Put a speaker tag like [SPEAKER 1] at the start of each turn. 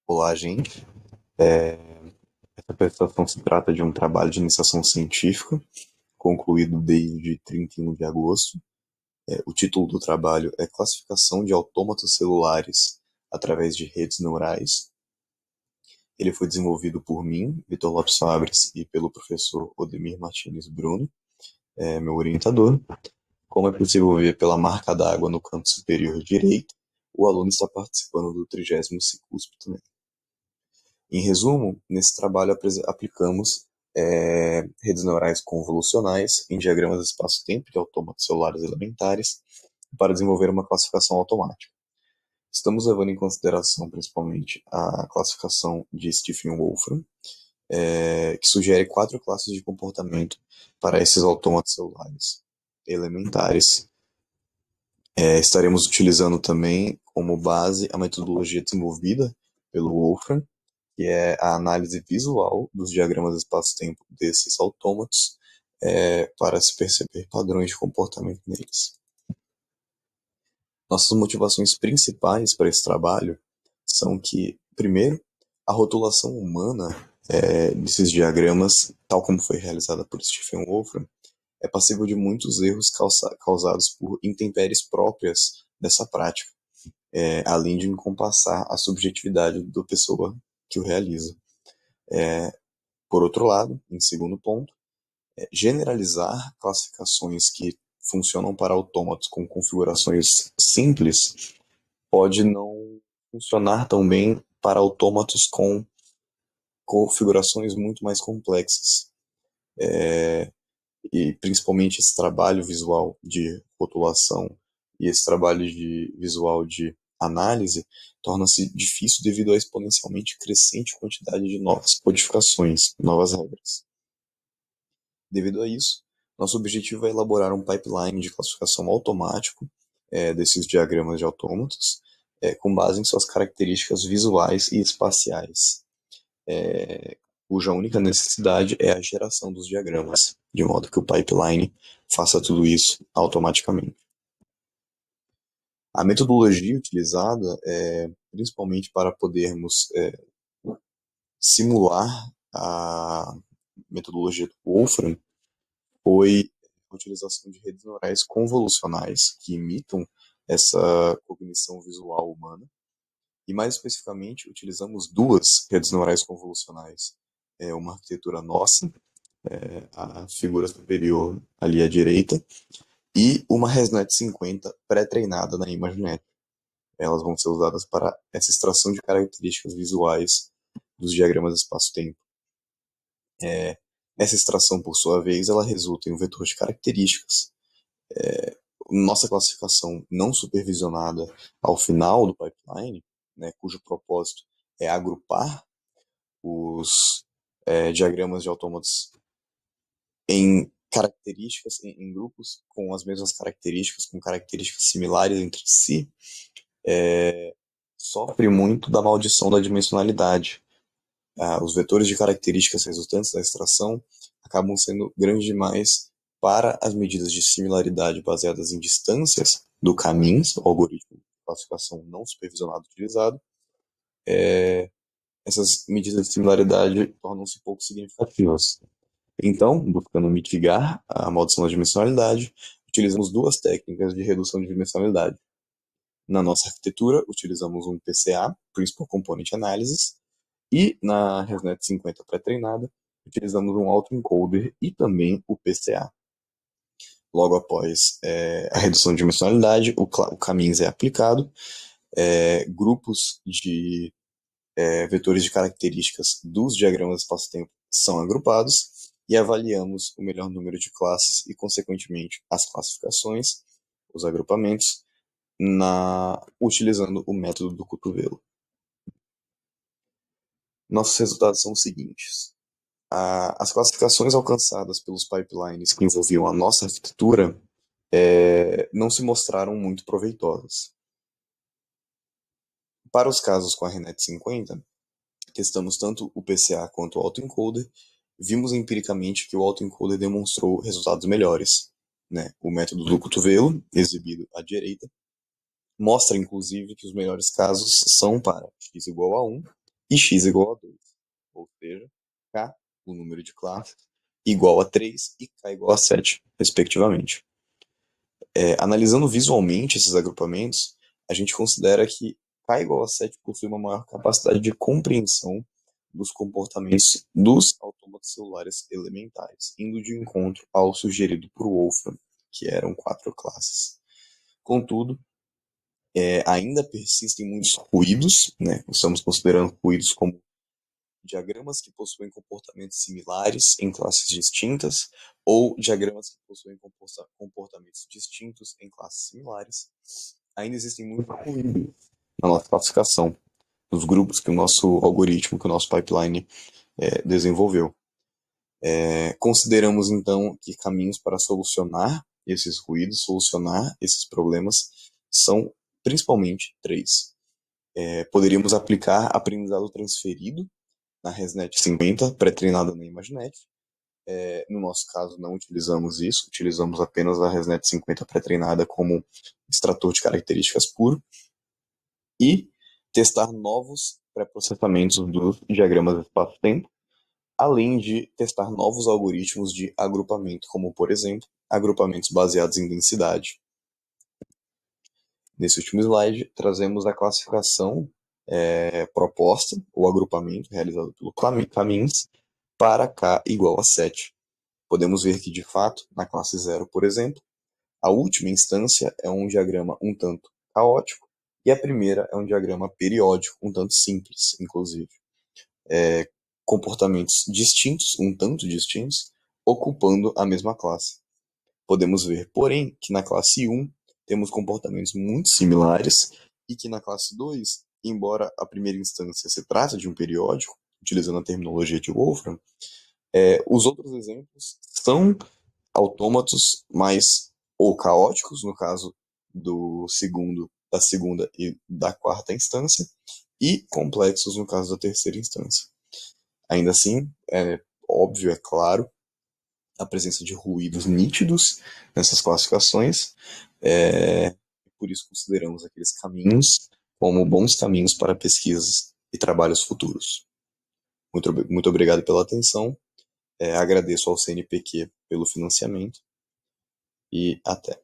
[SPEAKER 1] Olá, gente. Essa apresentação se trata de um trabalho de iniciação científica, concluído desde 31 de agosto. O título do trabalho é Classificação de autômatos celulares através de redes neurais. Ele foi desenvolvido por mim, Vitor Lopes Fabres, e pelo professor Odemir Martins Bruno, meu orientador. Como é possível ver pela marca d'água no canto superior direito, o aluno está participando do 30º Cicusp também. Em resumo, nesse trabalho aplicamos redes neurais convolucionais em diagramas de espaço-tempo de autômatos celulares elementares para desenvolver uma classificação automática. Estamos levando em consideração principalmente a classificação de Stephen Wolfram, que sugere 4 classes de comportamento para esses autômatos celulares elementares. Estaremos utilizando também como base a metodologia desenvolvida pelo Wolfram, que é a análise visual dos diagramas de espaço-tempo desses autômatos, para se perceber padrões de comportamento neles. Nossas motivações principais para esse trabalho são que, primeiro, a rotulação humana desses diagramas, tal como foi realizada por Stephen Wolfram, é passível de muitos erros causados por intempéries próprias dessa prática, além de encompassar a subjetividade da pessoa que o realiza. Por outro lado, em segundo ponto, generalizar classificações que funcionam para autômatos com configurações simples pode não funcionar tão bem para autômatos com configurações muito mais complexas. E principalmente esse trabalho visual de rotulação e esse trabalho visual de análise torna-se difícil devido à exponencialmente crescente quantidade de novas codificações, novas regras. Devido a isso, nosso objetivo é elaborar um pipeline de classificação automático desses diagramas de autômatos, com base em suas características visuais e espaciais, cuja única necessidade é a geração dos diagramas, de modo que o pipeline faça tudo isso automaticamente. A metodologia utilizada é principalmente para podermos simular a metodologia do Wolfram, foi a utilização de redes neurais convolucionais que imitam essa cognição visual humana. E mais especificamente, utilizamos 2 redes neurais convolucionais. Uma arquitetura nossa, a figura superior ali à direita, e uma ResNet 50 pré-treinada na ImageNet. Elas vão ser usadas para essa extração de características visuais dos diagramas de espaço-tempo. Essa extração, por sua vez, ela resulta em um vetor de características. Nossa classificação não supervisionada ao final do pipeline, cujo propósito é agrupar os diagramas de autômatos em características, em grupos com as mesmas características, com características similares entre si, sofre muito da maldição da dimensionalidade. Os vetores de características resultantes da extração acabam sendo grandes demais para as medidas de similaridade baseadas em distâncias do caminho, o algoritmo de classificação não supervisionado utilizado. Essas medidas de similaridade tornam-se pouco significativas. Então, buscando mitigar a maldição da dimensionalidade, utilizamos 2 técnicas de redução de dimensionalidade. Na nossa arquitetura, utilizamos um PCA, Principal Component Analysis, e na ResNet 50 pré-treinada, utilizamos um autoencoder e também o PCA. Logo após a redução de dimensionalidade, o caminhos é aplicado, grupos de vetores de características dos diagramas de espaço-tempo são agrupados e avaliamos o melhor número de classes e, consequentemente, as classificações, os agrupamentos, utilizando o método do cotovelo. Nossos resultados são os seguintes. As classificações alcançadas pelos pipelines que envolviam a nossa arquitetura não se mostraram muito proveitosas. Para os casos com a ResNet 50, testamos tanto o PCA quanto o autoencoder, vimos empiricamente que o autoencoder demonstrou resultados melhores. O método do cotovelo, exibido à direita, mostra inclusive que os melhores casos são para x igual a 1 e x igual a 2. Ou seja, k, o número de classes, igual a 3 e k igual a 7, respectivamente. Analisando visualmente esses agrupamentos, a gente considera que k igual a 7 possui uma maior capacidade de compreensão dos comportamentos dos autômatos celulares elementares, indo de encontro ao sugerido por Wolfram, que eram 4 classes. Contudo, ainda persistem muitos ruídos, né? Estamos considerando ruídos como diagramas que possuem comportamentos similares em classes distintas ou diagramas que possuem comportamentos distintos em classes similares. Ainda existem muitos ruídos na nossa classificação, nos grupos que o nosso algoritmo, que o nosso pipeline desenvolveu. Consideramos, então, que caminhos para solucionar esses ruídos, solucionar esses problemas, são principalmente 3. Poderíamos aplicar aprendizado transferido na ResNet 50, pré-treinada na ImageNet. No nosso caso, não utilizamos isso, utilizamos apenas a ResNet 50 pré-treinada como extrator de características puro. E testar novos pré-processamentos dos diagramas de espaço-tempo, além de testar novos algoritmos de agrupamento, como, por exemplo, agrupamentos baseados em densidade. Nesse último slide, trazemos a classificação proposta, o agrupamento realizado pelo Kamins, para k igual a 7. Podemos ver que, de fato, na classe 0, por exemplo, a última instância é um diagrama um tanto caótico e a primeira é um diagrama periódico, um tanto simples, inclusive. Comportamentos distintos, um tanto distintos, ocupando a mesma classe. Podemos ver, porém, que na classe 1 temos comportamentos muito similares e que na classe 2, embora a primeira instância se trate de um periódico, utilizando a terminologia de Wolfram, os outros exemplos são autômatos mais ou caóticos, no caso da segunda e da quarta instância, e complexos no caso da terceira instância. Ainda assim, é óbvio, é claro, a presença de ruídos nítidos nessas classificações, por isso consideramos aqueles caminhos como bons caminhos para pesquisas e trabalhos futuros. Muito obrigado pela atenção, agradeço ao CNPq pelo financiamento e até.